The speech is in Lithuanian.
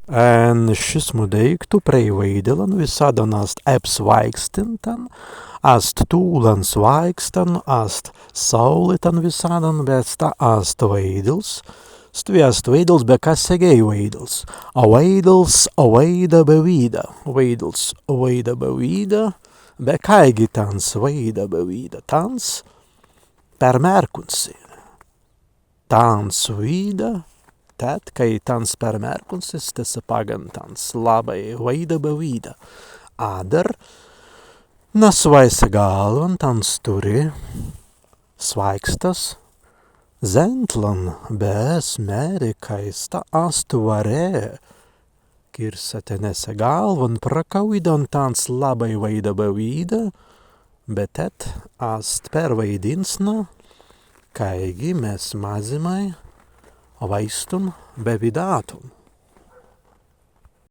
En skismodeiktu preiveidelen visadan ast apsvaigstintan, ast tūlan svaigstan, ast saulitan visadan, bet sta ast veidels, stviest veidels, bet kas segei veidels? A veida bevīda, veidels veida bevīda, bet kaigi tans veida bevīda, tans per mērkunsi. Tans vīda, tad, kai tans per mērkunsis, tas pagantans labai veida bevīda. Adar, nasvaisa galvan, tans turi svaigstas, zentlan, bez mēri, kaista astu varē, kirsate nese galvan, prakauidan tans labai veida bevīda, bet et ast perveidinsna, kaigi mes mazimai vaistun bevidātum.